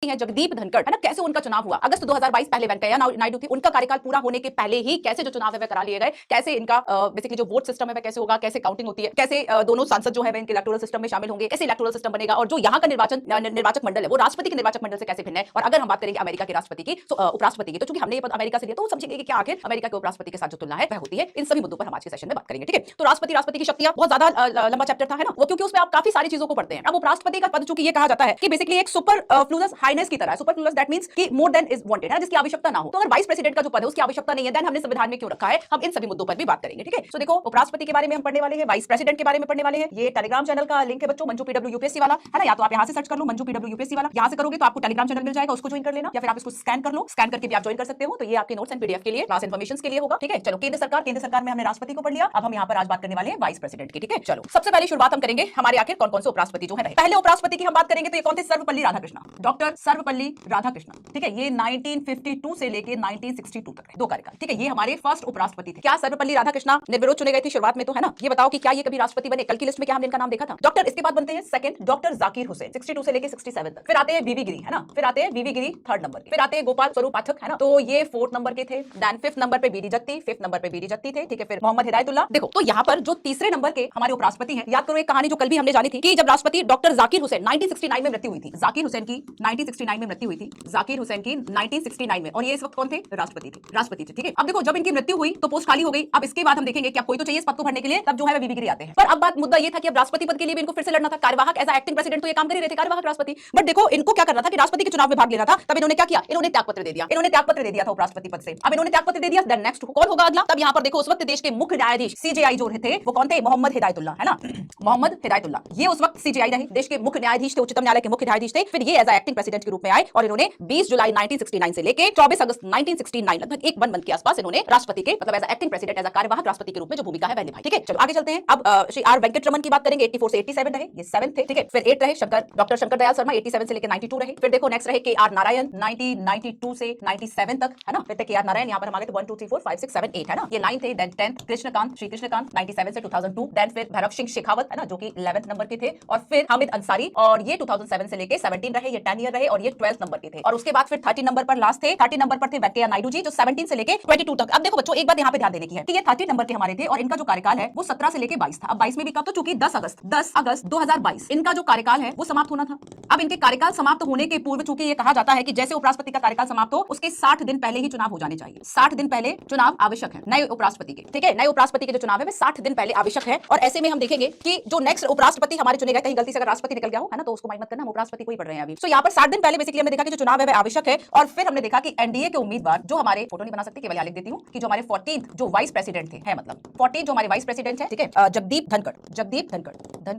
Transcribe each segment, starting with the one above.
है जगदीप धनखड़, है ना, कैसे उनका चुनाव हुआ अगस्त 2022 पहले वेंकैया नायडू थे, उनका कार्यकाल पूरा होने के पहले ही कैसे जो चुनाव है वह करा लिए गए, कैसे इनका बेसिकली जो वोट सिस्टम है वह कैसे होगा, कैसे काउंटिंग होती है, कैसे दोनों सांसद जो है वह इनके इलेक्टोरल सिस्टम में शामिल होंगे, कैसे इलेक्टोरल सिस्टम बनेगा, और जो यहाँ का निर्वाचक मंडल है वो राष्ट्रपति के निर्वाचक मंडल से कैसे भिन्न है। और अगर हम बात करेंगे अमेरिका के राष्ट्रपति की, उपराष्ट्रपति की, तो चूंकि हमने ये पद अमेरिका से लिया तो समझेंगे कि क्या आखिर अमेरिका के उपराष्ट्रपति के साथ जो तुलना है वह होती है। इन सभी मुद्दों पर हम आज के सेशन में बात करेंगे, ठीक है। तो राष्ट्रपति की शक्तियां बहुत ज्यादा लंबा चैप्टर था, है ना वो, क्योंकि उसमें आप काफी सारी चीजों को पढ़ते हैं। अब उपराष्ट्रपति का पद चूंकि ये कहा जाता है कि बेसिकली एक सुपरफ्लूअस हाइनेस की तरह है, सुपरफ्लूअस दैट मींस कि मोर देन इज वांटेड है, जिसकी आवश्यकता ना हो। तो अगर वाइस प्रेसिडेंट का जो पद है उसकी आवश्यकता नहीं है, देन हमने संविधान में क्यों रखा है, हम इन सभी मुद्दों पर भी बात करेंगे, ठीक है। तो देखो उपराष्ट्रपति के बारे में हम पढ़ने वाले हैं, वाइस प्रेसिडेंट के बारे में पढ़ने वाले हैं। ये टेलीग्राम चैनल का लिंक है बच्चों, मंजू पीडब्ल्यू यूपीएससी वाला, है ना, या तो आप यहां से सर्च कर लो मंजू पीडब्ल्यू यूपीएससी वाला, यहां से करोगे तो आपको टेलीग्राम चैनल मिल जाएगा, उसको ज्वाइन कर लेना, या फिर आप इसको स्कैन कर लो, स्कैन करके भी आप ज्वाइन कर सकते हो। तो ये आपके नोट्स एंड पीडीएफ के लिए, क्लास इन्फॉर्मेशन के लिए होगा, ठीक है। चलो केंद्र सरकार में हमने राष्ट्रपति को पढ़ लिया, अब हम यहाँ पर आज बात करने वाले हैं वाइस प्रेसिडेंट की, ठीक है। चलो सबसे पहले शुरुआत हम करेंगे हमारे आखिर कौन कौन से उपराष्ट्रपति जो है रहे। पहले उपराष्ट्रपति की हम बात करेंगे तो ये कौन थे, सर्वपल्ली राधाकृष्णन, डॉक्टर सर्वपल्ली राधाकृष्णन, ठीक है। ये 1952 से लेके 1962 तक दो कार्यकाल, ठीक है। ये हमारे फर्स्ट उपराष्ट्रपति थे। क्या सर्वपल्ली राधाकृष्णन निर्विरोध चुने गए थे शुरुआत में, तो है ना। ये बताओ कि क्या ये कभी राष्ट्रपति बने, कल की लिस्ट में क्या हमने इनका नाम देखा था। डॉक्टर इसके बाद बनते हैं सेकंड डॉक्टर जाकिर हुसैन 62 से लेके 67 तक। फिर आते हैं वीवी गिरी, है ना, फिर आते हैं वीवी गिरी थर्ड नंबर के, फिर आते हैं गोपाल स्वरूप पाठक, है ना, तो ये फोर्थ नंबर के थे। देन फिफ्थ नंबर पे बीडी जत्ती, फिफ्थ नंबर पे बीडी जत्ती थे, ठीक है। फिर मोहम्मद हिदायतुल्लाह। देखो तो यहाँ पर जो तीसरे नंबर के हमारे उपराष्ट्रपति हैं, याद करो एक कहानी जो कल भी हमने जानी थी कि जब राष्ट्रपति डॉक्टर जाकिर हुसैन 1969 में मृत्यु हुई थी, जाकिर हुसैन की 1969 में मृत्यु हुई थी, जाकिर हुसैन की 1969 में, और ये इस वक्त कौन थे, राष्ट्रपति थे, ठीक है। अब देखो जब इनकी मृत्यु हुई तो पोस्ट खाली हो गई। अब इसके बाद हम देखेंगे कि अब कोई तो चाहिए इस पद को भरने के लिए, तब जो है वीवी गिरी आते हैं। पर अब बात मुद्दा ये था कि अब राष्ट्रपति पद के लिए भी इनको फिर से लड़ना था। कार्यवाहक एज एक्टिंग प्रेसिडेंट तो ये काम कर ही रहे थे, कार्यवाहक राष्ट्रपति, बट देखो इनको क्या करना था कि राष्ट्रपति के चुनाव में भाग लेना था। तब इन्होंने क्या किया, इन्होंने त्यागपत्र दे दिया, था उपराष्ट्रपति पद से। अब इन्होंने त्यागपत्र दे दिया, देन नेक्स्ट कौन होगा अगला। तब यहाँ पर देखो उस वक्त देश के मुख्य न्यायाधीश सीजेआई जो थे वो कौन थे, मोहम्मद हिदायतुल्लाह, है ना, मोहम्मद हिदायतुल्लाह। ये उस वक्त सीजेआई रहे, देश के मुख्य न्यायाधीश थे, उच्चतम न्यायालय के मुख्य न्यायाधीश थे। फिर ये एज एक्टिंग प्रेसिडेंट के रूप में आए और इन्होंने 20 जुलाई 1969 से लेके 24 अगस्त 1969 लगभग एक मंथ के आसपास इन्होंने राष्ट्रपति के मतलब एज एक्टिंग प्रेसिडेंट, एज कार्यवाहक राष्ट्रपति के रूप में जो भूमिका है वह निभाई, ठीक है। चलो आगे चलते हैं। अब श्री आर वेंकटरमन की बात करेंगे, 84 से 87 रहे, ये 7th थे, ठीक है। फिर 8 रहे डॉक्टर शंकर दयाल शर्मा, 87 से लेके 92 रहे। फिर देखो नेक्स्ट रहे के आर नारायण, 1992 से 97 तक, है ना। फिर के आर नारायण यहाँ पर हमारे 1 2 3 4 5 6 7 8, है ना, ये 9 थे। देन 10th कृष्णकांत, श्री कृष्णकांत 97 से 2002। देन फिर भरत सिंह शेखावत, है ना, जो कि 11th नंबर के थे। और फिर हामिद अंसारी, और ये 2007 से लेके 17 रहे, ये 10 ईयर रहे, और ये 12th नंबर के थे। और उसके बाद फिर 30 नंबर पर लास्ट थे, 30 नंबर पर थे वेंकैया नायडू जी, जो 17 से लेके 22 तक। अब देखो बच्चों एक बात यहाँ पे ध्यान देने की है कि ये 30 नंबर के हमारे थे और इनका जो कार्यकाल है वो 17 से लेके 22 था। अब 22 में भी कब, तो चूंकि 10 अगस्त 2022 इनका जो कार्यकाल है वो समाप्त होना था। अब इनके कार्यकाल समाप्त होने के पूर्व चूंकि ये कहा जाता है कि जैसे उपराष्ट्रपति का कार्यकाल समाप्त हो उसके 60 दिन पहले ही चुनाव हो जाने चाहिए। 60 दिन पहले चुनाव आवश्यक है नए उपराष्ट्रपति के, ठीक है। नए उपराष्ट्रपति के जो चुनाव है वो 60 दिन पहले आवश्यक है। और ऐसे में हम देखेंगे कि जो नेक्स्ट उपराष्ट्रपति हमारे चुने गए, कहीं गलती से अगर राष्ट्रपति निकल गया हो, है ना, तो उसको माइंड मत करना, हम उपराष्ट्रपति को ही पढ़ रहे हैं अभी। तो यहाँ पर 60 दिन पहले बेसिकली हमने देखा कि जो चुनाव है वह आवश्यक है। और फिर हमने देखा कि एनडीए के उम्मीदवार जो हमारे, फोटो नहीं बना सकती, केवल यहाँ लिख देती हूँ कि जो हमारे 14th जो वाइस प्रेसिडेंट थे, है मतलब 14 जो हमारे वाइस प्रेसिडेंट है, ठीक है, जगदीप धनखड़,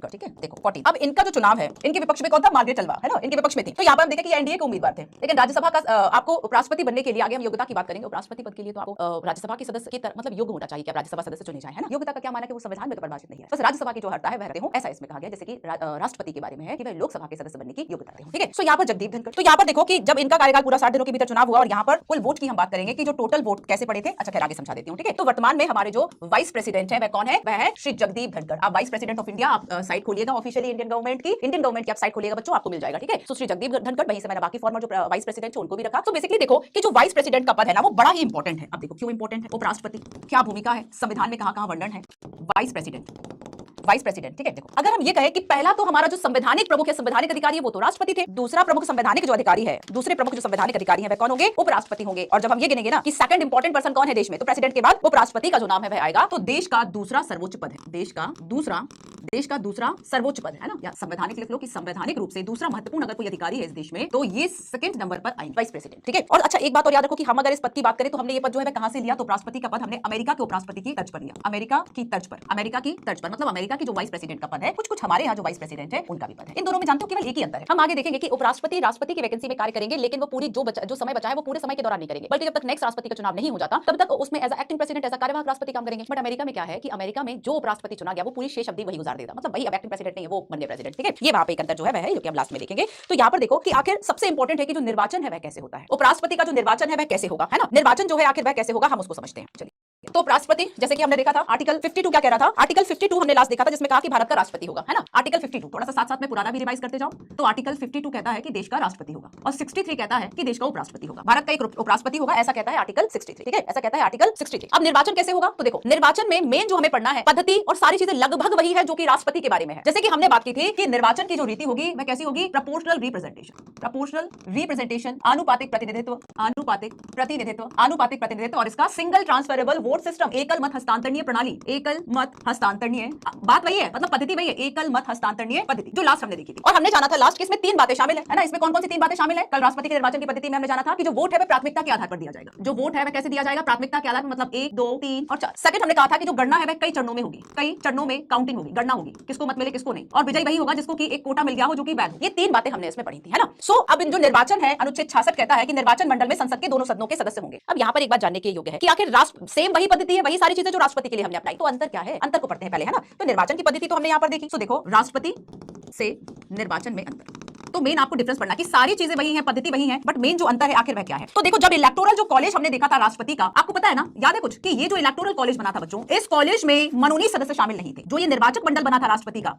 ठीक है। देखो 14 अब इनका जो चुनाव है, इनके विपक्ष में कौन था, मार्गरेट तलवार, है ना, इनके विपक्ष में थी। तो यहाँ पर हम देखें कि एनडीए के उम्मीदवार थे। लेकिन राज्यसभा का आपको उपराष्ट्रपति बनने के लिए, आगे हम योग्यता की बात करेंगे, उपराष्ट्रपति पद के लिए तो आपको राज्यसभा के सदस्य की मतलब योग्य होना चाहिए कि आप राज्यसभा सदस्य चुने जाए, है ना। योग्यता का क्या माना कि वो संविधान में तो परिभाषित नहीं है, बस राज्यसभा की जो हरता है वह रहते हो, ऐसा इसमें कहा गया। जैसे कि राष्ट्रपति के बारे में है कि वह लोकसभा के सदस्य बनने की योग्यता रखते हो, ठीक है। तो यहाँ पर जगदीप धनखड़, तो यहाँ पर देखो कि जब इनका कार्यकाल पूरा 60 दिनों के भीतर चुनाव हुआ, और यहाँ पर कुल वोट की हम बात करेंगे कि जो टोटल वोट कैसे पड़े थे। अच्छा खैर आगे समझा देती हूँ, ठीक है। तो वर्तमान में हमारे जो वाइस प्रेसिडेंट है वह कौन है, वह है श्री जगदीप धनखड़। आप वाइस प्रेसिडेंट ऑफ इंडिया आप साइट खोलिएगा ऑफिशियली इंडियन गवर्नमेंट की आप साइट खोलिएगा बच्चों, आपको मिल जाएगा, ठीक है। तो श्री जगदीप धनखड़, वहीं से मैंने बाकी फॉर्मर जो वाइस प्रेसिडेंट है उनको भी रखा। तो बेसिकली देखो कि जो वाइस प्रेसिडेंट का पद है ना वो बड़ा ही इंपॉर्टेंट है। अब देखो क्यों इंपॉर्टेंट है, उपराष्ट्रपति क्या भूमिका है, संविधान में कहां-कहां वर्णन है, वाइस प्रेसिडेंट, ठीक है। देखो अगर हम ये कहें कि पहला तो हमारा जो संवैधानिक प्रमुख है, संवैधानिक अधिकारी है, वो तो राष्ट्रपति थे। दूसरा प्रमुख संवैधानिक जो अधिकारी है, दूसरे प्रमुख जो संवैधानिक अधिकारी है वह कौन होंगे, उपराष्ट्रपति होंगे। और जब हम ये गिनेंगे ना कि सेकंड इंपॉर्टेंट पर्सन कौन है देश में, तो प्रेसिडेंट के बाद उपराष्ट्रपति का जो नाम है वह आएगा। तो देश का दूसरा सर्वोच्च पद है, देश का दूसरा सर्वोच्च पद है ना, या संवैधानिक लिख लो कि संवैधानिक रूप से दूसरा महत्वपूर्ण अगर कोई अधिकारी है इस देश में तो ये सेकंड नंबर पर आएंगे, वाइस प्रेसिडेंट, ठीक है। और अच्छा एक बात और याद रखो कि हम अगर इस पद की बात करें तो हमने ये पद जो है कहां से लिया, तो उपराष्ट्रपति का पद हमने अमेरिका के उपराष्ट्रपति की तर्ज पर लिया, अमेरिका की तर्ज पर मतलब अमेरिका की जो वाइस प्रेसिडेंट का पद है, कुछ हमारे यहाँ जो वाइस प्रेसिडेंट है उनका भी पद है। इन दोनों में जानते हो केवल एक ही अंतर है। हम आगे देखेंगे कि उपराष्ट्रपति राष्ट्रपति की वैकेंसी में कार्य करेंगे, लेकिन वो पूरी जो समय बचा है वो पूरे समय के दौरान नहीं करेंगे, बल्कि जब तक नेक्स्ट राष्ट्रपति का चुनाव नहीं हो जाता तब तक उसमें एज एक्टिंग प्रेसिडेंट, एज कार्यवाहक राष्ट्रपति काम करेंगे। बट अमेरिका में क्या है कि अमेरिका में जो उपराष्ट्रपति चुना गया वो पूरी शेष अवधि वही गुजार देगा, मतलब वही अब एक्टिंग प्रेसिडेंट नहीं है, वो बनने प्रेसिडेंट, ठीक है। ये वहां पे एक अंतर जो है वह है, जो कि हम लास्ट में देखेंगे। तो यहाँ पर देखो कि आखिर सबसे इंपॉर्टेंट है कि जो निर्वाचन है वह कैसे होता है, उपराष्ट्रपति का जो निर्वाचन है वह कैसे होगा, है ना, निर्वाचन जो है आखिर वह कैसे होगा हम उसको समझते हैं। चलिए तो उपराष्ट्रपति जैसे कि हमने देखा था आर्टिकल 52 क्या कह रहा था, आर्टिकल 52 हमने लास्ट देखा था जिसमें कहा कि भारत का राष्ट्रपति होगा, है ना। आर्टिकल 52 थोड़ा सा साथ साथ में पुराना भी रिवाइज करते जाओ। तो आर्टिकल 52 कहता है कि देश का राष्ट्रपति होगा और 63 कहता है कि देश का उपराष्ट्रपति होगा, भारत का एक उपराष्ट्रपति होगा, ऐसा कहता है आर्टिकल 63। ठीक है, ऐसा कहता है आर्टिकल 63। अब निर्वाचन कैसे होगा, तो देखो निर्वाचन में मेन जो हमें पढ़ना है पद्धति और सारी चीजें लगभग वही है जो कि राष्ट्रपति के बारे में है। जैसे कि हमने बात की थी कि निर्वाचन की जो रीति होगी वह कैसी होगी, प्रोपोर्शनल रिप्रेजेंटेशन, आनुपातिक प्रतिनिधित्व, और इसका सिंगल ट्रांसफरेबल वोट सिस्टम, एकल मत हस्तांतरणीय प्रणाली, एकल मत हस्तांतरणीय, बात वही है, मतलब पद्धति वही है, एकल मत हस्तांतरणीय पद्धति जो लास्ट हमने देखी थी। और हमने जाना था लास्ट कि इसमें 3 बातें शामिल है ना। इसमें कौन कौन सी 3 बातें शामिल है, कल राष्ट्रपति के निर्वाचन की पद्धति में हमने जाना था कि जो वोट है वह प्राथमिकता के आधार पर दिया जाएगा। जो वोट है वह कैसे दिया जाएगा, प्राथमिकता के आधार पर, मतलब 1, 2, 3 और 4। सेकंड हमने कहा था कि जो गणना है वह कई चरणों में होगी, कई चरणों में काउंटिंग होगी, गणना होगी, किसको मत मिले किसको नहीं, और विजयी वही होगा जिसको कि एक कोटा मिल गया हो जो कि वैध हो। ये 3 बातें हमने इसमें पढ़ी थी, है ना। सो अब जो निर्वाचन है, अनुच्छेद 66 कहता है कि निर्वाचन मंडल में संसद के दोनों सदनों के सदस्य होंगे। अब यहाँ पर एक बात जानने के योग्य है कि आखिर राष्ट्र सेम वही पद्धति है, वही सारी चीजें जो राष्ट्रपति के लिए हमने अपनाई, तो अंतर क्या है, अंतर को पढ़ते हैं पहले, है ना। तो निर्वाचन की पद्धति तो हमने यहाँ पर देखी। तो देखो राष्ट्रपति से निर्वाचन में अंतर, तो मेन आपको डिफरेंस पढ़ना कि सारी चीजें वही हैं, पद्धति वही है, बट मेन जो अंतर है आखिर वह क्या है। तो देखो जब इलेक्टोरल जो कॉलेज हमने देखा था राष्ट्रपति का, आपको पता है ना, याद है कुछ कि ये जो इलेक्टोरल कॉलेज बना था बच्चों, इस कॉलेज में मनोनीत सदस्य शामिल नहीं थे। जो ये निर्वाचक मंडल बना था राष्ट्रपति का,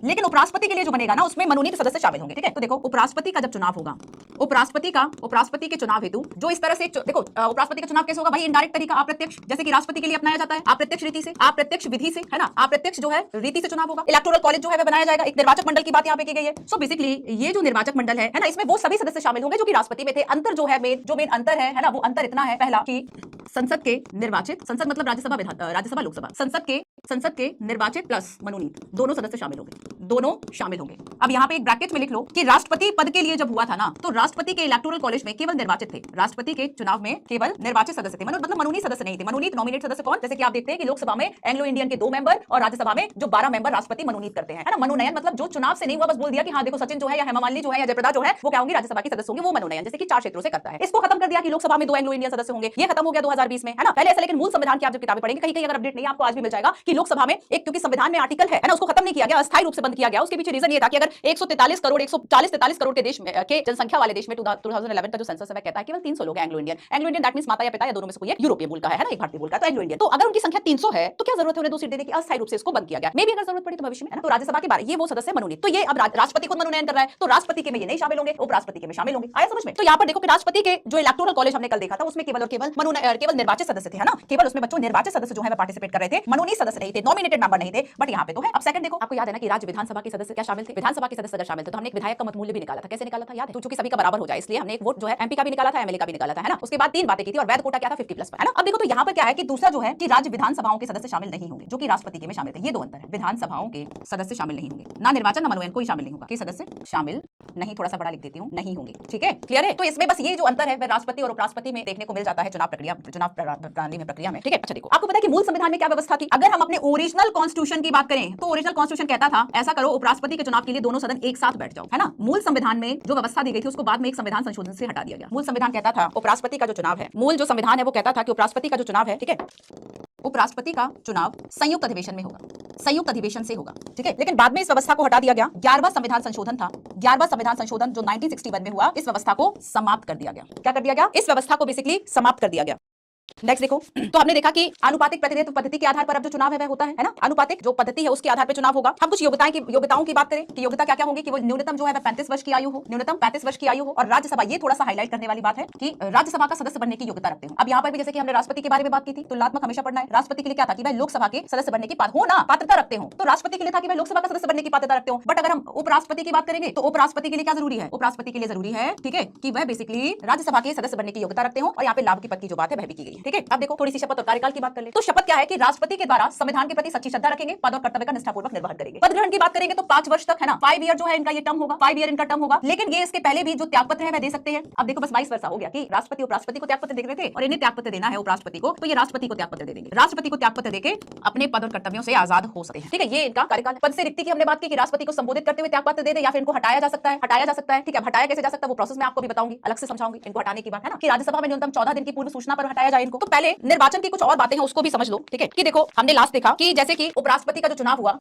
लेकिन उपराष्ट्रपति के लिए जो बनेगा ना उसमें मनोनीत सदस्य शामिल होंगे। ठीक है, तो देखो उपराष्ट्रपति का जब चुनाव होगा, उपराष्ट्रपति के चुनाव हेतु जो इस तरह से देखो उपराष्ट्रपति का चुनाव कैसे होगा भाई, इनडायरेक्ट तरीका, अप्रत्यक्ष, जैसे कि राष्ट्रपति के लिए अपनाया जाता है अप्रत्यक्ष रीति से, अप्रत्यक्ष विधि से, है ना, अप्रत्यक्ष जो है रीति से चुनाव होगा। इलेक्टोरल कॉलेज जो है वह बनाया जाएगा, एक निर्वाचक मंडल की बात यहाँ पे की गई है। सो बेसिकली ये जो निर्वाचक मंडल है ना, इसमें वो सभी सदस्य शामिल होंगे जो कि राष्ट्रपति में थे। अंतर जो है मेन अंतर है ना, वो अंतर इतना है, पहला कि संसद के निर्वाचित, संसद मतलब राज्यसभा लोकसभा, संसद के निर्वाचित प्लस मनोनीत दोनों सदस्य शामिल होंगे। अब यहाँ पे एक ब्रैकेट में लिख लो कि राष्ट्रपति पद के लिए जब हुआ था ना, तो राष्ट्रपति के इलेक्टोरल कॉलेज में केवल निर्वाचित थे, राष्ट्रपति के चुनाव में केवल निर्वाचित सदस्य थे, मतलब मनोनीत सदस्य नहीं थे। मनोनीत नॉमिनेट सदस्य कौन, जैसे कि आप देखते हैं कि लोकसभा में एंग्लो इंडियन के 2 मेंबर और राज्यसभा में जो 12 मेंबर राष्ट्रपति मनोनीत करते हैं, है ना। मनोनयन मतलब जो चुनाव से नहीं हुआ, बस बोल दिया कि हाँ देखो सचिन जो है या हेमा मालिनी जो है या जयप्रदा जो है वो क्या होंगे, राज्यसभा के सदस्य होंगे, वो मनोनयन जैसे कि 4 क्षेत्रों से करता है। इसको खत्म कर दिया कि लोकसभा में 2 एंग्लो इंडियन सदस्य होंगे, ये खत्म हो गया 2020 में, है ना। पहले ऐसा, लेकिन मूल संविधान की आप जब किताबें पढ़ेंगे, कहीं अगर अपडेट नहीं आपको आज भी मिल जाएगा कि लोकसभा में एक, क्योंकि संविधान में आर्टिकल है ना, उसको खत्म नहीं किया गया, अस्थायी रूप से बंद किया गया। उसके पीछे रीजन ये था कि अगर 143 करोड़ 143 करोड़ के देश में के जनसंख्या वाले देश में 2011 का जो सेंसस है वह कहता है केवल 300 लोग हैं एंग्लो इंडियन, दैट मींस माता या पिता या दोनों में से कोई एक यूरोपीय मूल का है ना, एक भारतीय मूल का, तो एंग्लो इंडियन। तो अगर उनकी संख्या 300 है तो क्या जरूरत है उन्हें 2 सीट देने की, अस्थायी रूप से इसको बंद किया गया। मे भी अगर जरूरत पड़ी तो भविष्य में, है ना। तो राज्यसभा के बारे ये वो सदस्य मनोनीत, तो ये अब राष्ट्रपति खुद मनोनयन कर रहा है, तो राष्ट्रपति के में ये नहीं शामिल होंगे, उपराष्ट्रपति के में शामिल होंगे। आया समझ में। तो यहाँ पर देखो कि राष्ट्रपति के जो इलेक्टोरल कॉलेज हमने कल देखा था उसमें केवल निर्वाचित सदस्य थे, है ना, केवल उसमें बच्चों निर्वाचित सदस्य जो है पार्टिसिपेट कर रहे थे, मनोनीत सदस्य नहीं थे, नॉमिनेटेड मेंबर नहीं थे, बट यहाँ पे तो है। अब सेकंड देखो, आपको याद है ना कि राज्य विधानसभा के सदस्य क्या शामिल थे, विधानसभा के सदस्य अगर शामिल थे तो हमने एक विधायक का मत मूल्य भी निकाला था। कैसे निकाला था याद है, क्योंकि सभी का बराबर हो जाए इसलिए हमने एक वोट जो है एमपी का भी निकाला था, एमएलए का भी निकाला था, है ना। उसके बाद 3 बातें की थी और वैध कोटा क्या था 50+ पर, है ना। अब देखो तो यहाँ पर क्या है कि दूसरा जो है कि राज्य विधानसभाओं के सदस्य शामिल नहीं होंगे जो कि राष्ट्रपति के में शामिल थे। ये 2 अंतर है, विधानसभाओं के सदस्य शामिल नहीं होंगे, ना निर्वाचन ना मनोनयन कोई शामिल नहीं होगा, कि सदस्य शामिल नहीं, थोड़ा सा बड़ा लिख देती हूँ, नहीं होंगे। ठीक है, क्लियर है। तो इसमें बस ये जो अंतर है वह राष्ट्रपति और उपराष्ट्रपति में देखने को मिल जाता है चुनाव प्रणाली में, प्रक्रिया में। ठीक है, अच्छा देखो आपको पता है कि मूल संविधान में क्या व्यवस्था थी। अगर हम अपने ओरिजिनल कॉन्स्टिट्यूशन की बात करें तो ओरिजिनल कॉन्स्टिट्यूशन कहता था ऐसा करो, उपराष्ट्रपति के चुनाव के लिए दोनों सदन एक साथ बैठ जाओ, है ना। मूल संविधान में जो व्यवस्था दी गई थी उसको बाद में एक संविधान संशोधन से हटा दिया गया। मूल संविधान कहता था उपराष्ट्रपति का जो चुनाव है, मूल जो संविधान है वो कहता था कि उपराष्ट्रपति का जो चुनाव है, ठीक है, उपराष्ट्रपति का चुनाव संयुक्त अधिवेशन में होगा, संयुक्त अधिवेशन से होगा। ठीक है, लेकिन बाद में इस व्यवस्था को हटा दिया गया। 11वां संविधान संशोधन था, 11वां संविधान संशोधन जो 1961 में हुआ, इस व्यवस्था को समाप्त कर दिया गया। क्या कर दिया गया, इस व्यवस्था को बेसिकली समाप्त कर दिया गया। नेक्स्ट देखो, तो हमने देखा कि आनुपातिक प्रतिनिधित्व पद्धति के आधार पर अब जो चुनाव है वह होता है ना, आनुपातिक जो पद्धति है उसके आधार पर चुनाव होगा। हम कुछ योग्यताओं की बात करें कि योग्यता क्या क्या होगी, कि वो न्यूनतम जो है 35 वर्ष की आयु हो, न्यूनतम 35 वर्ष की आयु हो। और राज्यसभा, ये थोड़ा सा हाईलाइट करने वाली बात है कि राज्यसभा का सदस्य बनने की योग्यता रखते हो। अब यहाँ पर भी जैसे कि हमने राष्ट्रपति के बारे में बात की थी, तुलनात्मक हमेशा पढ़ना है। राष्ट्रपति के लिए क्या था कि भाई लोकसभा के सदस्य बनने की पात्रता रखते हो, तो राष्ट्रपति के लिए था कि भाई लोकसभा का सदस्य बनने की पात्रता रखते हो। बट अगर हम उपराष्ट्रपति की बात करेंगे तो उपराष्ट्रपति के लिए क्या जरूरी है, उपराष्ट्रपति के लिए जरूरी है, ठीक है, कि वह बेसिकली राज्यसभा के सदस्य बनने की योग्यता रखते हो। और यहाँ पे लाभ की पद की जो बात है वह भी की गई है। ठीक है, अब देखो थोड़ी सी शपथ और कार्यकाल की बात कर ले। तो शपथ क्या है कि राष्ट्रपति के द्वारा संविधान के प्रति सच्ची श्रद्धा रखेंगे, पद और कर्तव्य का निष्ठापूर्वक निर्वहन करेंगे। पद ग्रहण की बात करेंगे तो 5 वर्ष तक, है ना, 5 ईयर जो है इनका ये टर्म होगा, 5 ईयर इनका टर्म होगा। लेकिन ये इसके पहले भी जो त्यागपत्र है वह दे सकते हैं। अब देखो बस 22 वर्ष हो गया कि राष्ट्रपति उपराष्ट्रपति को त्यागपत्र दे रहे थे और इन्हें त्यागपत्र देना है उपराष्ट्रपति को, तो ये राष्ट्रपति को त्यागपत्र दे देंगे। राष्ट्रपति को त्यागपत्र देके अपने पद और कर्तव्यों से आजाद हो सकते हैं। ठीक है, ये इनका कार्यकाल। पद से रिक्ति की हमने बात की कि राष्ट्रपति को संबोधित करते हुए त्यागपत्र दे दे या फिर इनको हटाया जा सकता है, ठीक है। हटाया कैसे जा सकता है वो प्रोसेस मैं आपको भी बताऊंगी, अलग से समझाऊंगी। इनको हटाने की बात है ना कि राज्यसभा में न्यूनतम 14 दिन की पूर्व सूचना पर हटाया जाए इनको। तो पहले निर्वाचन की कुछ और बातें हैं उसको भी समझ लो। ठीक है, कि देखो हमने लास्ट देखा कि जैसे कि उपराष्ट्रपति का जो चुनाव हुआ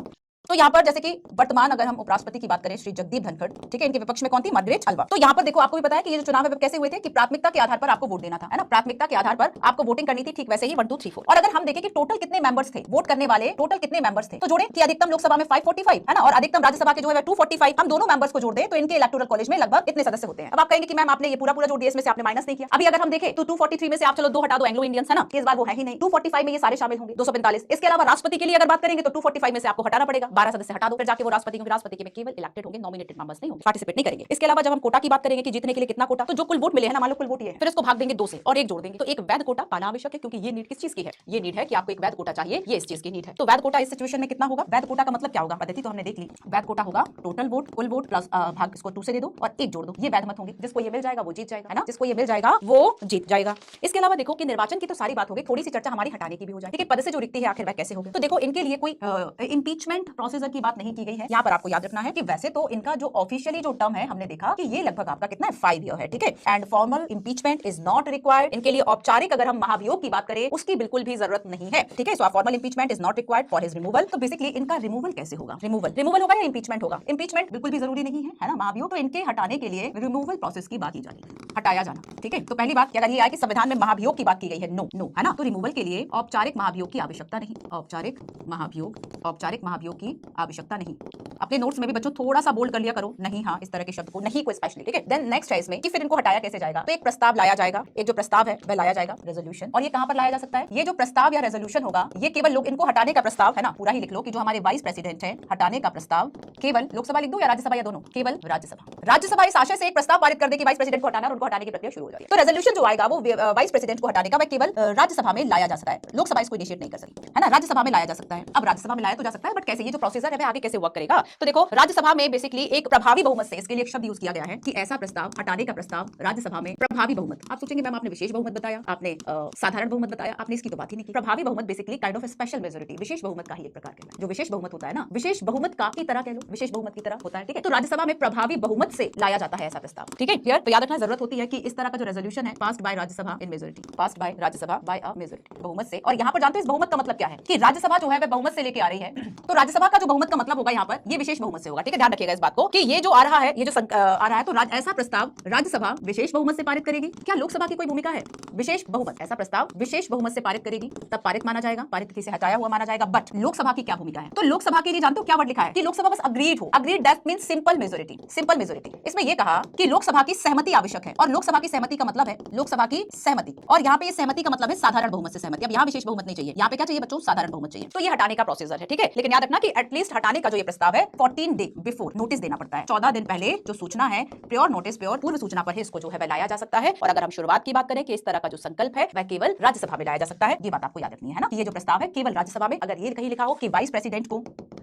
तो यहाँ पर जैसे कि वर्तमान अगर हम उपराष्ट्रपति की बात करें श्री जगदीप धनखड़, ठीक है, इनके विपक्ष में कौन थी? मार्गरेट हलवा। तो यहाँ पर देखो आपको भी पता है कि ये जो चुनाव है कैसे हुए थे कि प्राथमिकता के आधार पर आपको वोट देना था, है ना, प्राथमिकता के आधार पर आपको वोटिंग करनी थी, ठीक वैसे ही 1 2 3 4। और अगर हम देखें कि टोटल कितने मेंबर्स थे वोट करने वाले, टोटल कितने मेंबर्स थे, तो जोड़े कि अधिकतम लोकसभा में 545 है ना, और अधिकतम राज्यसभा के जो है 245, हम दोनों मेंबर्स को जोड़ दें तो इनके इलेक्टोरल कॉलेज में लगभग इतने सदस्य होते हैं। अब आप कहेंगे कि मैम आपने ये पूरा जोड़ दिया, इसमें से आपने माइनस नहीं किया। अभी अगर हम देखें तो 243 में से आप चलो 2 हटा दो एंग्लो इंडियंस, है ना, इस बार वो है ही नहीं। 245 में ये सारे शामिल होंगे, 245। इसके अलावा राष्ट्रपति के लिए अगर बात करेंगे तो 245 में से आपको हटाना पड़ेगा, 12 सदस्य हटा दो, फिर जाके वो राष्ट्रपति में केवल इलेक्टेड होंगे, नॉमिनेटेड मेंबर्स नहीं होंगे, पार्टिसिपेट नहीं करेंगे। इसके अलावा जब हम कोटा की बात करेंगे कि जीतने के लिए कितना कोटा, तो जो कुल वोट मिले हैं ना, मान लो कुल वोट ये है, फिर इसको भाग देंगे 2 से और 1 जोड़ देंगे, तो एक वैध कोटा पाना आवश्यक है, क्योंकि ये नीड किस चीज की है? ये नीड है कि आपको एक वैध कोटा चाहिए, ये इस चीज की नीड है। तो वैध कोटा इस सिचुएशन में कितना होगा? वैध कोटा का मतलब क्या होगा? पद्धति तो हमने देख ली। वैध कोटा होगा टोटल वोट, कुल वोट प्लस भाग इसको 2 से दे दो और 1 जोड़ दो, ये वैध मत होंगे। जिसको ये मिल जाएगा वो जीत जाएगा, है ना, जिसको ये मिल जाएगा वो जीत जाएगा। इसके अलावा देखो कि निर्वाचन की तो सारी बात हो गई, थोड़ी सी चर्चा हमारी हटाने की भी हो जाए, ठीक है, पद से जो रिक्ति है आखिर वह कैसे होगी। तो देखो इनके लिए कोई इंपीचमेंट प्रोसीजर की बात नहीं की गई है। यहाँ पर आपको याद रखना है कि वैसे तो इनका जो ऑफिशियली जो टर्म है हमने देखा कि ये लगभग आपका कितना है 5 ईयर है, ठीक है, and formal impeachment is not required. इनके लिए औपचारिक अगर हम महाभियोग की बात करें उसकी बिल्कुल भी जरूरत नहीं है, ठीक है। So formal impeachment is not required for his removal. तो बेसिकली इनका रिमूवल कैसे होगा? रिमूवल होगा या इंपीचमेंट होगा? इंपीचमेंट बिल्कुल भी जरूरी नहीं है ना, महाभियोग तो इनके हटाने के लिए रिमूवल प्रोसेस की बात की जाती है, हटाया जाना, ठीक है। तो पहली बात अगर ये आए कि संविधान में महाभियोग की बात की गई है, नो नो, है ना, तो रिमूवल के लिए औपचारिक महाभियोग की आवश्यकता नहीं, औपचारिक महाभियोग की आवश्यकता नहीं। अपने नोट्स में भी बच्चों थोड़ा सा बोल्ड कर लिया करो, नहीं, हाँ, इस तरह के शब्द को नहीं को स्पेशली, ठीक है। देन नेक्स्ट है इसमें कि फिर इनको हटाया कैसे जाएगा? तो एक प्रस्ताव लाया जाएगा, एक जो प्रस्ताव है वह लाया जाएगा, रेजोल्यूशन। और ये कहां पर लाया जा सकता है? ये जो प्रस्ताव या रेजोल्यूशन होगा ये केवल लोग इनको हटाने का प्रस्ताव, है ना, पूरा ही लिख लो कि जो हमारे वाइस प्रेसिडेंट है, हटाने का प्रस्ताव केवल लोकसभा लिख दो या राज्यसभा या दोनों, केवल राज्यसभा इस आशय से एक प्रस्ताव पारित कर दे कि वाइस प्रेसिडेंट को हटाना और उनको हटाने की प्रक्रिया शुरू हो जाएगी। तो रेजोल्यूशन जो आएगा वो वाइस प्रेसिडेंट को हटाने का वह केवल राज्यसभा में लाया जा सकता है, लोकसभा इसको इनिशिएट नहीं कर सकती, है ना, राज्यसभा में लाया जा सकता है। अब राज्यसभा में लाया तो जा सकता है, बट कैसे? ये जो प्रोसीजर है वह आगे कैसे वर्क करेगा? तो देखो राज्यसभा में बेसिकली एक प्रभावी बहुमत से, इसके लिए एक शब्द यूज किया गया है कि ऐसा प्रस्ताव, हटाने का प्रस्ताव राज्यसभा में प्रभावी बहुमत। आप सोचेंगे मैम आपने विशेष बहुमत बताया, आपने साधारण बहुमत बताया, आपने इसकी तो बात ही नहीं की। प्रभावी बहुमत basically kind of special majority, विशेष बहुमत का ही एक प्रकार कहलाता है। जो विशेष बहुमत होता है ना, विशेष बहुमत का की तरह कह लो, विशेष बहुमत की तरह होता है, ठीक है। तो राज्यसभा में प्रभावी बहुमत से लाया जाता है ऐसा प्रस्ताव, ठीक है, क्लियर। तो याद रखना जरूरत होती है कि इस तरह का जो रेजोल्यूशन है passed by Rajya Sabha in majority, passed by Rajya Sabha by a majority, बहुमत से। और यहाँ पर जानते हो इस बहुमत का मतलब क्या है? कि राज्यसभा जो है वह बहुमत से लेके आ रही है, तो राज्यसभा का जो बहुमत का मतलब होगा यहाँ पर ये विशेष बहुमत से होगा, ठीक है, ध्यान रखिएगा इस बात को कि ये जो आ रहा है, ये जो आ रहा है, तो ऐसा प्रस्ताव राज्यसभा विशेष बहुमत से पारित करेगी। क्या लोकसभा की कोई भूमिका है? विशेष बहुमत, ऐसा प्रस्ताव विशेष बहुमत से पारित करेगी, तब पारित माना जाएगा, पारित से हटाया हुआ माना जाएगा। बट लोकसभा की क्या भूमिका है? तो लोकसभा के लिए जानते हो क्या वर्ड लिखा है? कि लोकसभा बस अग्रीड हो, agreed that means simple majority, simple majority. इसमें यह कहा कि लोकसभा की सहमति आवश्यक है, और लोकसभा की सहमति का मतलब है लोकसभा की सहमति, और यहाँ पे ये सहमति का मतलब है साधारण बहुमत से सहमति। अब यहाँ विशेष बहुमत नहीं चाहिए, यहाँ पे क्या चाहिए बच्चों? साधारण बहुमत चाहिए। तो ये हटाने का प्रोसीजर है, ठीक है। लेकिन याद रखना कि एटलीस्ट हटाने का जो ये प्रस्ताव है 14 डे बिफोर नोटिस देना पड़ता है, 14 दिन पहले जो सूचना है, प्योर नोटिस, प्योर पूर्व सूचना पर है, इसको जो है लाया जा सकता है। और अगर हम शुरुआत की बात करें कि इस तरह का जो संकल्प है वह केवल राज्यसभा में लाया जा सकता है, ये बात आपको याद रखनी है ना, कि ये जो प्रस्ताव है केवल राज्यसभा में। अगर ये कहीं लिखा हो कि वाइस प्रेसिडेंट को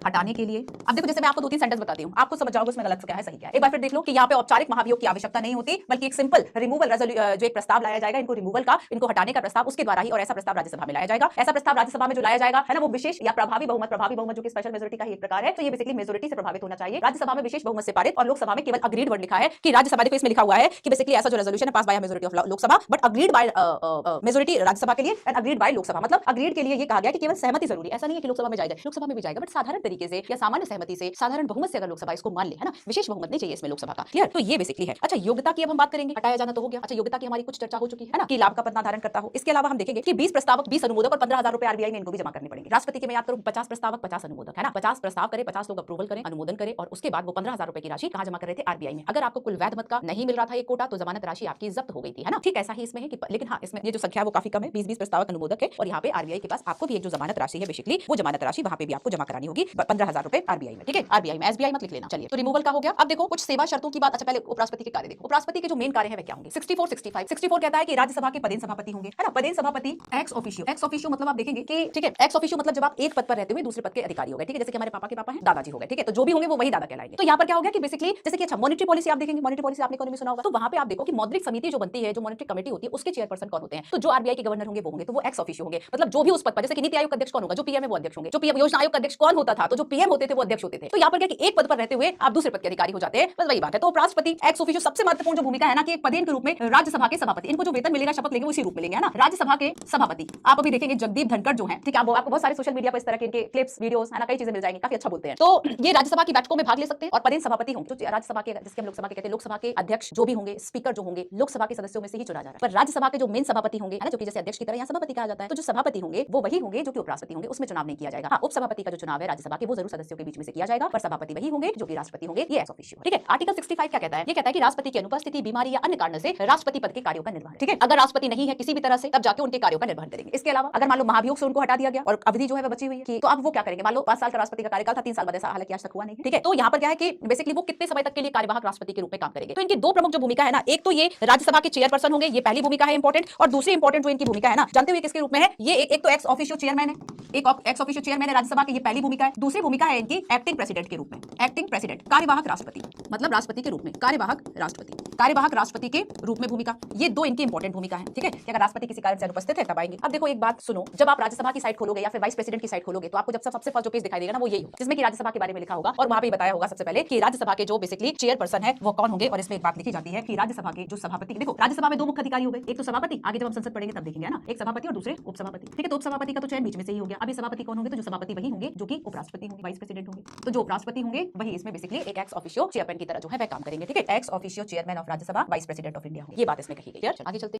हटाने के लिए, अब देखो जैसे मैं आपको 2-3 सेंटेंस बताती हूँ, आपको समझ जाओगे उसमें गलत क्या है सही क्या है। एक बार फिर देख लो कि यहाँ पे औपचारिक महाभियोग की आवश्यकता नहीं होती, बल्कि एक सिंपल रिमूवल जो एक प्रस्ताव लाया जाएगा, इनको रिमूवल का, इनको हटाने का प्रस्ताव उसके द्वारा ही, और ऐसा प्रस्ताव राज्यसभा में लाया जाएगा। ऐसा प्रस्ताव राज्यसभा में जो लाया जाएगा है ना, वो विशेष या प्रभावी बहुमत जो कि स्पेशल मेजॉरिटी का ही एक प्रकार है। तो ये बेसिकली मेजॉरिटी से प्रभावित होना चाहिए। राज्यसभा में विशेष बहुमत से पारित, और लोकसभा में केवल अग्रीड वर्ड लिखा है कि राज्यसभा, देखो इसमें लिखा हुआ है कि बेसिकली ऐसा जो रेजोल्यूशन है pass by majority of Lok Sabha, but agreed by majority Rajya Sabha के लिए एंड अग्रीड बाय लोकसभा। मतलब अग्रीड के लिए ये कहा गया कि केवल सहमति जरूरी, ऐसा नहीं है कि लोकसभा में जाएगा, लोकसभा में भी जाएगा, बट साधारण तरीके से या सामान्य सहमति से, साधारण बहुमत से अगर लोकसभा इसको मान ले, है ना, विशेष बहुमत नहीं चाहिए इसमें लोकसभा का, क्लियर। तो ये बेसिकली है। अच्छा, योग्यता की अब हम बात करेंगे, हटाया जाना तो हो गया। अच्छा, योग्यता की हमारी कुछ चर्चा हो चुकी है ना, कि लाभ का पद ना धारण करता हो। इसके अलावा हम देखेंगे कि 20 प्रस्तावक 20 अनुमोदक और 15,000 रुपए आरबीआई में इनको भी जमा करने पड़ेंगे। राष्ट्रपति के मैं याद करूं 50 प्रस्तावक 50 अनुमोदक, है ना, 50 प्रस्ताव करे, 50 लोग अप्रूवल करें, अनुमोदन करें, और उसके बाद वो 15,000 रुपए की राशि कहां जमा कर रहे थे? आरबीआई में। अगर आपको कुल वैध मत का नहीं मिल रहा था ये कोटा, तो जमानत राशि आपकी जब्त हो गई थी, है ना। ठीक ऐसा ही इसमें है कि, लेकिन हाँ, इसमें ये जो संख्या है वो काफी कम है, 20 प्रस्तावक अनुमोदक है, और यहाँ पे आरबीआई के पास आपको भी एक जो जमानत राशि है बेसिकली वो जमानत राशि वहां पे भी आपको जमा करानी होगी, 15,000 रुपए आरबीआई में, ठीक है, आरबीआई में, एसबीआई मत लिख लेना। चलिए, तो रिमूवल का हो गया। अब देखो कुछ सेवा शर्तों की बात। अच्छा, पहले उपराष्ट्रपति के कार्य देखो। उपराष्ट्रपति के जो मेन कार्य है वे क्या होंगे? 64 65 64 कहता है कि राज्यसभा के पदेन सभापति होंगे, है ना, पदेन सभापति एक्स ऑफिशियो। एक्स ऑफिशियो मतलब आप देखेंगे कि, ठीक है, एक्स ऑफिशियो मतलब जब आप एक पद पर रहते हुए दूसरे पद के अधिकारी हो गए, ठीक है, जैसे कि हमारे पापा के पापा हैं, दादाजी हो गए, ठीक है, तो जो भी होंगे वो वही दादा कहलाएंगे। तो यहाँ पर क्या हो गया कि बेसिकली जैसे कि, अच्छा, मॉनेटरी पॉलिसी आप देखेंगे, मॉनेटरी पॉलिसी आपने कौन में सुना होगा, तो वहां पे आप देखो कि मौद्रिक समिति जो बनती है, जो मॉनेटरी कमेटी होती है, उसके चेयरपर्सन कौन होते हैं? तो जो आरबीआई के गवर्नर होंगे वो होंगे, तो वो एक्स ऑफिशियो होंगे। मतलब जो भी उस पद पर, जैसे कि नीति आयोग का अध्यक्ष कौन होगा? जो पीएम है वो अध्यक्ष होंगे। जो पीएम योजना आयोग का अध्यक्ष कौन होता था? तो जो पीएम होते थे वो अध्यक्ष होते थे। तो यहाँ पर क्या कि एक पद पर रहते हुए आप दूसरे पद के अधिकारी हो जाते हैं, बस वही बात है। तो उपराष्ट्रपति एक्स ऑफिशियो सबसे महत्वपूर्ण जो भूमिका है ना, कि एक पदेन के रूप में राज्यसभा के सभापति, इनको जो वेतन मिलेगा, शपथ लेंगे, उसी रूप में लेंगे, है ना। राज्यसभा के सभापति आप अभी देखेंगे जगदीप धनखड़ जो है, ठीक है, आपको बहुत सारे सोशल मीडिया पर इस तरह के इनके क्लिप्स, वीडियोस, है ना, कई चीजें मिल जाएंगी, काफी अच्छा बोलते हैं। तो ये राज्यसभा की बैठकों में भाग ले सकते हैं और पदेन सभापति होंगे, जो राज्यसभा के, जिसके हम लोकसभा के कहते हैं, लोकसभा के अध्यक्ष जो भी होंगे, स्पीकर जो होंगे, लोकसभा के सदस्यों में से ही चुना जा रहा है। पर राज्यसभा के जो मेन सभापति होंगे, है ना, जो कि जैसे अध्यक्ष की तरह यहाँ सभापति कहा जाता है, तो जो सभापति होंगे वो वही होंगे जो कि उपराष्ट्रपति होंगे, उसमें चुनाव नहीं किया जाएगा। हाँ, उपसभापति का जो चुनाव है राज्यसभा के, वो जरूर सदस्यों के बीच में से किया जाएगा, पर सभापति वही होंगे जो कि राष्ट्रपति होंगे। ये एक्स ऑफिशियो, ठीक है। आर्टिकल 65 क्या कहता है? ये कहता है कि राष्ट्रपति की अनुपस्थिति, बीमारी या अन्य कारण से राष्ट्रपति पद के कार्यों का निर्वहन, ठीक है। अगर राष्ट्रपति नहीं है किसी भी तरह से, तब जाके उनके कार्यों का निर्वहन करेंगे। इसके अलावा अगर मान लो महाभियोग से उनको हटा दिया गया और अवधि जो है वो बची हुई है, तो अब वो क्या करेंगे? मान लो 5 साल का राष्ट्रपति का कार्यकाल था, 3 साल बाद ऐसा हालांकि आज तक हुआ नहीं, ठीक है। तो यहाँ पर क्या है कि बेसिकली वो कितने समय तक के लिए कार्यवाहक राष्ट्रपति के रूप में काम करेंगे। तो इनकी दो प्रमुख जो भूमिका है ना, एक तो ये राज्यसभा के चेयरपर्सन होंगे, ये पहली भूमिका है इंपॉर्टेंट, और दूसरी इंपॉर्टेंट जो इनकी भूमिका है ना, जानते हुए किसके रूप में है ये? एक तो एक्स ऑफिशियो चेयरमैन है, एक एक्स ऑफिशियो चेयरमैन है राज्यसभा के, ये पहली भूमिका है। दूसरी भूमिका है इनकी एक्टिंग प्रेसिडेंट के रूप में, एक्टिंग प्रेसिडेंट, कार्यवाहक राष्ट्रपति, मतलब राष्ट्रपति के रूप में कार्यवाहक राष्ट्रपति, कार्यवाहक राष्ट्रपति के रूप में भूमिका। ये दो इनकी इंपॉर्टेंट भूमिका है, ठीक है, कि अगर राष्ट्रपति किसी कारण से अनुपस्थित है तब आएंगे। अब देखो एक बात सुनो, जब आप राज्यसभा की साइट खोलोगे या फिर वाइस प्रेसिडेंट की साइट खोलोगे, तो आपको जब सबसे फर्स्ट जो पेज दिखाई देगा ना, वो यही होगा, जिसमें कि राज्यसभा के बारे में लिखा होगा और वहां पे बताया होगा सबसे पहले कि राज्यसभा के जो बेसिकली चेयरपर्सन है वो कौन होंगे। और इसमें एक बात लिखी जाती है कि राज्यसभा के जो सभापति, देखो राज्यसभा में दो मुख्य अधिकारी हो गए, एक तो सभापति, आगे जब हम संसद पढ़ेंगे तब देखेंगे ना, एक सभापति और दूसरे उपसभापति, ठीक है। तो उपसभापति का तो चयन बीच में से ही हो गया। अभी सभापति कौन होंगे? तो जो सभापति वही होंगे जो कि उपराष्ट्रपति होंगे, वाइस प्रेसिडेंट होंगे। तो जो उपराष्ट्रपति होंगे वही इसमें बेसिकली एक एक्स ऑफिशियो चेयरमैन की तरह जो है वह काम करेंगे, ठीक है। Ex officio chairman of Rajya Sabha, vice president of India, ये बात इसमें कही गई है। आगे चलते हैं।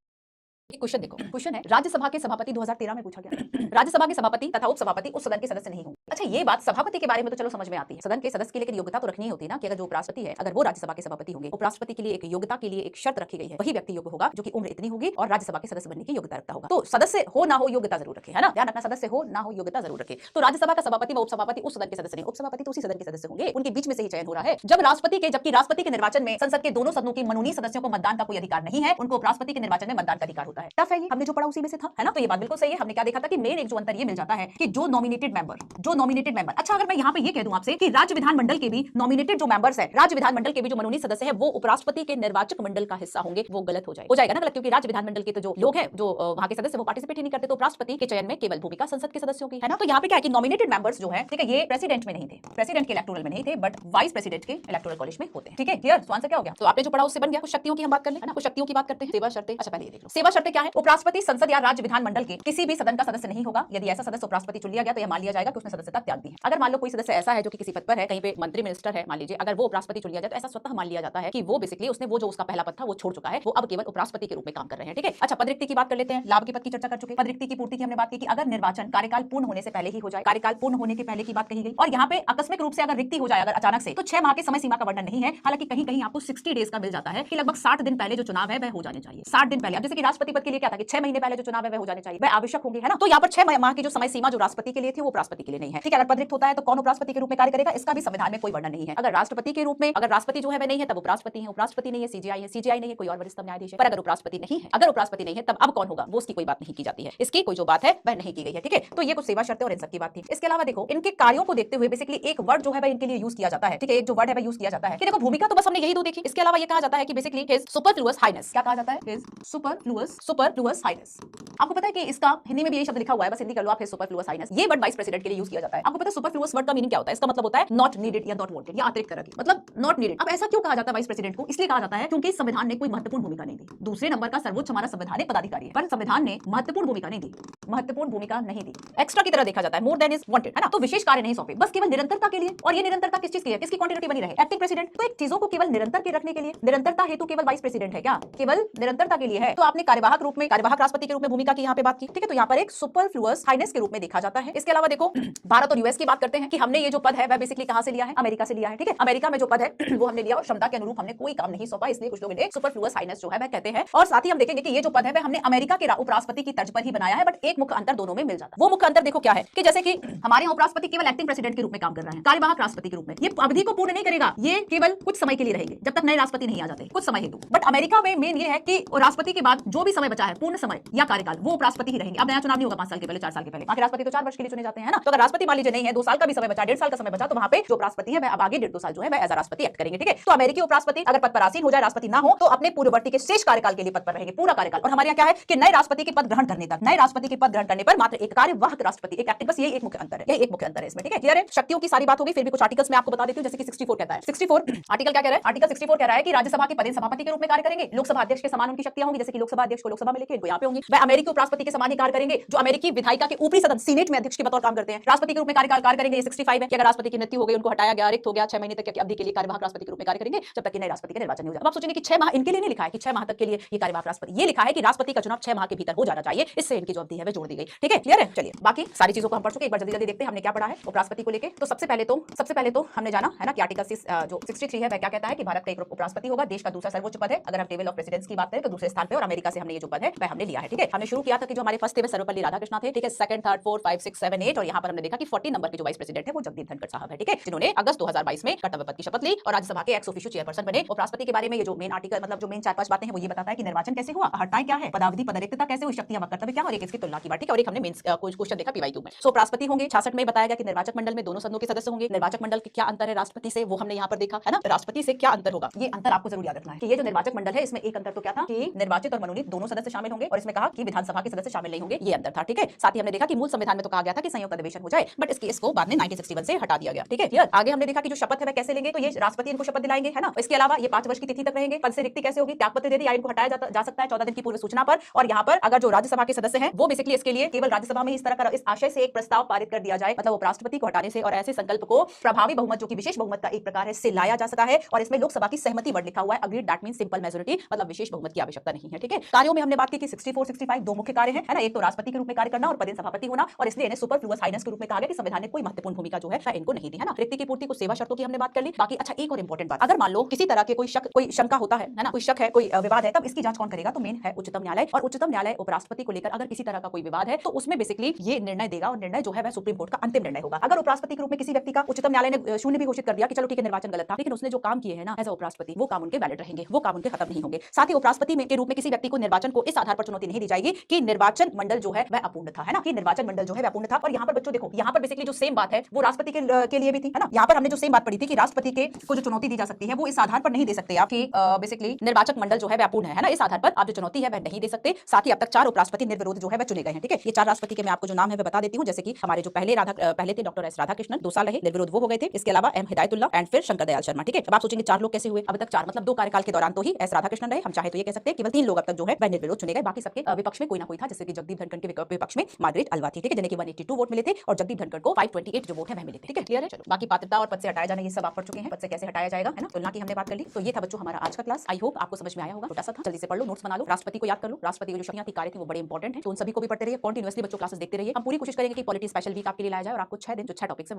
क्वेश्चन देखो, क्वेश्चन है राज्यसभा के सभापति 2013 में पूछा गया। राज्यसभा के सभापति तथा उपसभापति उस सदन के सदस्य नहीं होंगे। अच्छा, ये बात सभापति के बारे में तो चलो समझ में आती है, सदन के सदस्य के लिए योग्यता तो रखनी ही होती है ना, कि अगर जो उपराष्ट्रपति है अगर वो राज्यसभा के सभापति होंगे, उपराष्ट्रपति के लिए एक योग्यता के लिए एक शर्त रखी गई है, वही व्यक्ति योग्य होगा जो कि उम्र इतनी होगी और राज्यसभा के सदस्य बनने की योग्यता रखता होगा। तो सदस्य हो ना हो योग्यता जरूर रखे, है ना, ध्यान रखना, सदस्य हो ना हो योग्यता जरूर रखे। तो राज्यसभा का सभापति व उपसभापति उस सदन के सदस्य नहीं, उपसभापति तो उसी सदन के सदस्य होंगे, उनके बीच में से ही चयन हो रहा है। जब राष्ट्रपति के, जबकि राष्ट्रपति के निर्वाचन में संसद के दोनों सदनों के मनोनीत सदस्यों को मतदान का कोई अधिकार नहीं है, उनको उपराष्ट्रपति के निर्वाचन में मतदान का अधिकार होता है। टफ है ये, हमने जो पढ़ा उसी में से था, है ना। तो ये बात बिल्कुल सही है। हमने क्या देखा था कि मेन एक जो अंतर ये मिल जाता है कि जो नॉमिनेटेड मेंबर, अच्छा अगर मैं यहाँ पे ये कह दूं आपसे कि राज्य विधानमंडल के भी नॉमिनेटेड जो मेंबर्स है, राज्य विधानमंडल के भी जो मनोनीत सदस्य है वो उपराष्ट्रपति के निर्वाचक मंडल का हिस्सा होंगे, वो गलत हो जाएगा ना, गलत, क्योंकि राज्य विधानमंडल के तो जो लोग हैं, जो वहां के सदस्य, वो पार्टिसिपेट ही नहीं करते। तो उपराष्ट्रपति के चयन में केवल भूमिका संसद के सदस्यों की, है ना। तो यहाँ पे क्या है कि नॉमिनेटेड मेंबर्स जो है, ठीक है, ये प्रेसिडेंट में नहीं थे, प्रेसिडेंट के इलेक्टोरल में नहीं थे, बट वाइस प्रेसिडेंट के इलेक्टोरल कॉलेज में होते हैं, ठीक है। क्लियर? आंसर क्या हो गया? तो आपने जो पढ़ा उससे बन गया। कुछ शक्तियों की हम बात कर लें, है ना, कुछ शक्तियों की बात करते हैं। सेवा शर्तें, अच्छा पहले ये देख लो, सेवा शर्तें क्या है? उपराष्ट्रपति संसद या राज्य विधानमंडल के किसी भी सदन का सदस्य नहीं होगा। यदि ऐसा सदस्य उपराष्ट्रपति चुन लिया गया तो यह मान लिया जाएगा कि उसने सदस्यता त्याग दी है। अगर मान लो कोई सदस्य ऐसा है जो कि किसी पद पर है, कहीं पे मंत्री मिनिस्टर है मान लीजिए, अगर वो उपराष्ट्रपति चुन लिया जाए तो ऐसा स्वतः मान लिया जाता है कि वो बेसिकली उसने वो जो उसका पहला पद था वो छोड़ चुका है, वो अब केवल उपराष्ट्रपति के रूप में काम कर रहे हैं, ठीक है। अच्छा, पदरिक्ति की बात कर लेते हैं। लाभ के पद की चर्चा कर चुके, पदरिक्ति की पूर्ति की हमने बात की कि अगर निर्वाचन कार्यकाल पूर्ण होने से पहले ही हो जाए, कार्यकाल पूर्ण होने के पहले की बात कही गई। और यहाँ पे आकस्मिक रूप से अगर रिक्ति हो जाए अगर अचानक से, तो 6 माह के समय सीमा का वर्णन नहीं है। हालांकि कहीं कहीं आपको 60 डेज का मिल जाता है कि लगभग 60 दिन पहले जो चुनाव है वह हो जाने चाहिए, 60 दिन पहले। अब जैसे कि राष्ट्रपति पद के लिए क्या था कि 6 महीने पहले जो चुनाव है वह हो जाने चाहिए, वह आवश्यक होंगे, है ना। तो यहाँ पर 6 माह की जो समय सीमा जो राष्ट्रपति के लिए थी वो उपराष्ट्रपति के लिए नहीं है, ठीक है। अगर पदरिक्त होता है तो कौन उपराष्ट्रपति के रूप में कार्य करेगा, इसका भी संविधान में कोई वर्णन नहीं है। अगर राष्ट्रपति के रूप में, अगर राष्ट्रपति जो है वह नहीं है तब उपराष्ट्रपति है, उपराष्ट्रपति नहीं है सीजीआई है, सीजीआई नहीं है कोई और वरिष्ठ न्यायाधीश है। पर अगर उपराष्ट्रपति नहीं है, अगर उपराष्ट्रपति नहीं है तब अब कौन होगा, वो उसकी कोई बात नहीं की जाती है, इसकी कोई जो बात है वह नहीं की गई है, ठीक है। तो ये कुछ सेवा शर्तें और इन सब की बात थी। इसके अलावा देखो इनके कार्यों को देखते हुए बेसिकली एक वर्ड जो है वह इनके लिए यूज किया जाता है, ठीक है। एक जो वर्ड है वह यूज किया जाता है कि देखो भूमिका तो बस हमने यही दो देखी, इसके अलावा ये कहा जाता है कि बेसिकली हिज सुपरफ्लुअस हाइनेस, क्या कहा जाता है? His superfluous highness. आपको पता है कि इसका हिंदी में भी यही शब्द लिखा हुआ है, बस हिंदी कर लो आप, हिज सुपरफ्लुअस हाइनेस। ये वर्ड वाइस प्रेसिडेंट के लिए यूज किया जाता है। आपको पता है सुपरफ्लुअस वर्ड का मीनिंग क्या होता है? इसका मतलब होता है नॉट नीडेड या नॉट वांटेड, या अतिरिक्त तरह की, मतलब नॉट नीडेड। अब ऐसा क्यों कहा जाता है वाइस प्रेसिडेंट को? इसलिए कहा जाता है क्योंकि संविधान ने कोई महत्वपूर्ण भूमिका नहीं दी। दूसरे नंबर का सर्वोच्च हमारा संवैधानिक पदाधिकारी है, पर संविधान ने महत्वपूर्ण भूमिका नहीं दी, महत्वपूर्ण भूमिका नहीं दी, एक्स्ट्रा की तरह देखा जाता है, मोर देन इज वांटेड, है ना। तो विशेष कार्य नहीं सौंपे, बस केवल निरंतरता के लिए। और ये निरंतरता किस चीज की है? किसकी क्वांटिटी बनी रहे? Acting president. तो एक चीजों को केवल निरंतर के रखने के लिए, निरंतरता हेतु केवल वाइस प्रेसिडेंट है क्या? केवल निरंतरता के लिए है। तो आपने कार्यवाहक रूप में, कार्यवाहक राष्ट्रपति के रूप में भूमिका की यहाँ पे बात की, ठीक है। तो यहाँ पर एक सुपरफ्लुअस हाइनेस के रूप में देखा जाता है। इसके अलावा देखो भारत और यूएस की बात करते हैं कि हमने ये जो पद है वह बेसिकली कहां से लिया है? अमेरिका से लिया है, ठीक है। अमेरिका में जो पद है वो हमने लिया और क्षमता के अनुरूप हमने कोई काम नहीं सौंपा, इसलिए कुछ लोग इन्हें सुपरफ्लुअस हाइनेस जो है वह कहते हैं। और साथ ही हम देखेंगे कि ये जो पद है वह हमने अमेरिका के उपराष्ट्रपति की तर्ज पर ही बनाया है, बट एक मुख्य अंतर दोनों में मिल जाता है। वो मुख्य अंतर देखो क्या है कि जैसे कि हमारे यहाँ उपराष्ट्रपति केवल एक्टिंग प्रेसिडेंट के रूप में काम कर रहा है, कार्यवाहक राष्ट्रपति के रूप में। ये अवधि को पूर्ण नहीं करेगा, ये केवल कुछ समय के लिए रहेंगे जब तक नए राष्ट्रपति नहीं आ जाते, कुछ समय हेतु। बट अमेरिका में मेन ये है कि राष्ट्रपति के बाद जो भी समय बचा है, पूर्ण समय या कार्यकाल, वो उपराष्ट्रपति ही रहेंगे। अब नया चुनाव नहीं होगा 5 साल के पहले, 4 साल के पहले। बाकी राष्ट्रपति तो 4 वर्ष के लिए चुने जाते हैं, है ना। तो अगर राष्ट्रपति मान लीजिए नहीं है, 2 साल का भी समय बचा, 1.5 साल का समय बचा, तो वहां पे जो उपराष्ट्रपति है वह अब आगे 1.5-2 साल जो है वह एज राष्ट्रपति एक्ट करेंगे, ठीक है। तो अमेरिकी उपराष्ट्रपति अगर पद पर आसीन हो जाए, राष्ट्रपति ना हो, तो अपने पूर्ववर्ती के शेष कार्यकाल के लिए पद पर रहेंगे, पूरा कार्यकाल। और हमारे यहाँ क्या है कि नए राष्ट्रपति के पद ग्रहण करने तक, नए राष्ट्रपति के पद ग्रहण करने पर मात्र एक कार्यवाहक राष्ट्रपति, एक एक्टिव, बस यही एक मुख्य अंतर है, यही एक मुख्य अंतर है इसमें, ठीक है। क्लियर है। शक्तियों की सारी बात होगी, फिर भी कुछ आर्टिकल्स मैं आपको बता देती हूं, जैसे कि 64 कहता है। 64 आर्टिकल क्या कह रहा है? आर्टिकल 64 कह रहा है कि राज्यसभा के पदेन सभापति के रूप में कार्य करेंगे, लोकसभा अध्यक्ष के समान उनकी शक्तियां होंगी, जैसे कि लोकसभा अध्यक्ष को लोकसभा में लेके इनको यहाँ पे होंगी। वह अमेरिकी उपराष्ट्रपति के समान ही कार्य करेंगे जो अमेरिकी विधायिका के ऊपरी सदन सीनेट में अध्यक्ष के बतौर काम करते हैं। राष्ट्रपति के रूप में कार्यकाल कार्य करेंगे, ये 65 है कि अगर राष्ट्रपति की मृत्यु हो गई, उनको हटाया गया, रिक्त हो गया, 6 महीने तक की अवधि के लिए कार्यवाहक राष्ट्रपति के रूप में कार्य करेंगे, जब तक कि नए राष्ट्रपति का निर्वाचन नहीं हो जाए। अब आप सोचेंगे कि 6 माह इनके लिए नहीं लिखा है कि 6 माह तक के लिए ये कार्यवाहक राष्ट्रपति, ये लिखा है कि राष्ट्रपति का चुनाव 6 माह के भीतर हो जाना चाहिए, इससे इनकी जो अवधि है वह जोड़ दी गई, ठीक है। क्लियर है। चलिए बाकी सारी चीजों को हम पढ़ चुके, एक बार जल्दी जल्दी देखते हैं हमने क्या पढ़ा है उपराष्ट्रपति को लेकर। तो सबसे पहले तो हमने जाना है ना कि आर्टिकल जो 63 है वह क्या कहता है कि भारत का एक उपराष्ट्रपति होगा, देश का दूसरा सर्वोच्च पद है। अगर हम टेबल ऑफ प्रेसिडेंट्स की बात करें तो दूसरे स्थान पे, और अमेरिका से हमने ये जो पद है वह हमने लिया है, ठीक है। हमने शुरू किया था कि जो हमारे फर्स्ट थे वह सर्वपल्ली राधाकृष्णन थे, ठीक है। सेकंड, थर्ड, फोर्थ, 5, 6, 7, 8 और यहाँ पर हमने देखा कि 40 नंबर के जो वाइस प्रेसिडेंट है वो जगदीप धनखड़ साहब है, ठीक है, जिन्होंने अगस्त 2022 में कर्तव्य पद की शपथ ली और राज्यसभा के एक्स ऑफिशियो चेयरपर्सन बने। उपराष्ट्रपति के बारे में ये जो मेन आर्टिकल, मतलब जो मेन 4-5 बातें हैं वो ये बताता है कि निर्वाचन कैसे हुआ, हटाएं क्या है, पदावधि पदरिक्तता कैसे हुई, शक्तियां व कर्तव्य क्या, और एक इसकी तुलना की बात, ठीक है। और एक हमने मेंस कुछ क्वेश्चन देखा पीवाईक्यू में। सो उपराष्ट्रपति होंगे, 66 में बताया गया कि निर्वाचक मंडल में दोनों सदनों के सदस्य होंगे। निर्वाचक मंडल के क्या अंतर है राष्ट्रपति से, वो हमने यहाँ पर देखा, है ना। राष्ट्रपति से क्या अंतर होगा, ये अंतर आपको जरूर याद रखना है कि ये जो निर्वाचक मंडल है इसमें एक अंतर तो क्या था कि निर्वाचित और मनोनीत दोनों सदस्य शामिल होंगे, और इसमें कहा कि विधानसभा के सदस्य शामिल नहीं होंगे, ये अंतर था, ठीक है। साथ ही हमने देखा कि मूल संविधान में तो कहा गया था कि संयुक्त अधिवेशन हो जाए, बट इसको बाद में 1961 से हटा दिया गया, ठीक है। क्लियर। आगे हमने देखा कि जो शपथ है वह कैसे लेंगे, तो ये राष्ट्रपति इनको शपथ दिलाएंगे, है ना। इसके अलावा ये 5 वर्ष की तिथि तक रहेंगे। पद से रिक्ति कैसे होगी, त्यागपत्र दे दी या इनको हटाया जा सकता है 14 दिन की पूर्व सूचना पर। और यहाँ पर अगर जो राज्यसभा के सदस्य हैं वो बेसिकली इसके लिए केवल राज्यसभा में इस तरह का इस आशय से एक प्रस्ताव पारित कर दिया जाए, मतलब उपराष्ट्रपति को हटाने से, और ऐसे संकल्प को प्रभावी बहुमत जो कि विशेष बहुमत का एक प्रकार है से लाया जा सकता है। और इसमें लोकसभा की सहमति वर्ड लिखा हुआ है, agreed, that means simple majority, मतलब विशेष बहुमत की आवश्यकता नहीं है, ठीक है। कार्यों में हमने बात की कि 64, 65 दो मुख्य कार्य हैं, है ना। एक तो राष्ट्रपति के रूप में कार्य करना और पदेन सभापति होना, और इसलिए इन्हें सुपरफ्लुअस हाइनेस के रूप में कहा गया कि संविधान ने कोई महत्वपूर्ण भूमिका जो है इनको नहीं दी, है ना। रिक्ति की पूर्ति, कुछ सेवा शर्तों की हमने बात कर ली। बाकी अच्छा एक और इंपॉर्टेंट बात, अगर मान लो किसी तरह के कोई शंका होता है ना, कोई शक है, कोई विवाद है, तब इसकी जांच कौन करेगा, तो मेन है उच्चतम न्यायालय। और उच्चतम न्यायालय उपराष्ट्रपति को लेकर अगर किसी तरह का कोई विवाद है तो उसमें बेसिकली ये निर्णय देगा, और निर्णय जो है वह सुप्रीम कोर्ट का अंतिम निर्णय होगा। अगर उपराष्ट्रपति के रूप में किसी व्यक्ति का उच्चतम न्यायालय ने शून्य भी घोषित कर दिया कि चलो ठीक है निर्वाचन गलत था, लेकिन उसने जो काम किए हैं ना एज अ उपराष्ट्रपति, वो काम उनके वैलिड रहेंगे, वो काम उनके खत्म नहीं होंगे। साथ ही उपराष्ट्रपति के रूप में किसी व्यक्ति को निर्वाचन को इस आधार पर चुनौती नहीं दी जाएगी कि निर्वाचन मंडल जो है वह अपूर्ण था, है ना, कि निर्वाचन मंडल जो है वह अपूर्ण था। और यहाँ पर बच्चों देखो, यहाँ पर बेसिकली जो सेम बात है वो राष्ट्रपति के लिए भी थी, है ना। यहाँ पर हमने जो सेम बात पढ़ी थी कि राष्ट्रपति के को जो चुनौती दी जा सकती है वो इस आधार पर नहीं दे सकते आप कि बेसिकली निर्वाचक मंडल जो है वह अपूर्ण है ना, इस आधार पर आप जो चुनौती है वह नहीं दे सकते। साथ ही अब तक 4 उपराष्ट्रपति निर्विरोध जो है वह चुने गए हैं, ठीक है। ये 4 राष्ट्रपति के मैं आपको जो नाम है वह बता देती हूँ, जैसे कि हमारे जो पहले थे डॉक्टर एस राधाकृष्णन, 2 साल रहे, निर्विरोध वो हो गए थे। इसके अलावा एम हिदायतुल्लाह एंड फिर शंकर दयाल शर्मा, ठीक है। अब आप सोचेंगे 4 लोग कैसे हुए, अब तक 4 मतलब 2 कार्यकाल के दौरान तो ही एस राधाकृष्णन रहे, हम चाहे तो ये कह सकते हैं केवल 3 लोग अब तक जो है वह निर्विरोध चुने गए, बाकी सबके विपक्ष में कोई ना कोई था, जैसे कि जगदीप धनखड़ के विपक्ष में मार्गरेट अल्वा थी, ठीक है, जिन्हें 182 वोट मिले थे और जगदीप धनखड़ को 528 जो वोट है वह मिले थे, ठीक है। क्लियर है। चलो बाकी पात्रता और पद से हटाया जाना ये सब आप पढ़ चुके हैं, पद से कैसे हटाया जाएगा, है ना, तुलना की हमने बात कर ली। तो ये था बच्चों हमारा आज का क्लास, आई होप आपको समझ में आया होगा, छोटा सा था, जल्दी से पढ़ लो, नोट्स बना लो, राष्ट्रपति को याद कर लो, राष्ट्रपति के जो शक्तियां थी, कार्य थे वो बड़े इंपॉर्टेंट है, तो उन सभी को भी पढ़ते रहिए, कंटीन्यूअसली बच्चों क्लासेस देखते रहिए। हम पूरी कोशिश करेंगे कि पॉलिटी स्पेशल वीक आपके लिए लाया जाए और आपको 6 दिन जो 6 टॉपिक्स है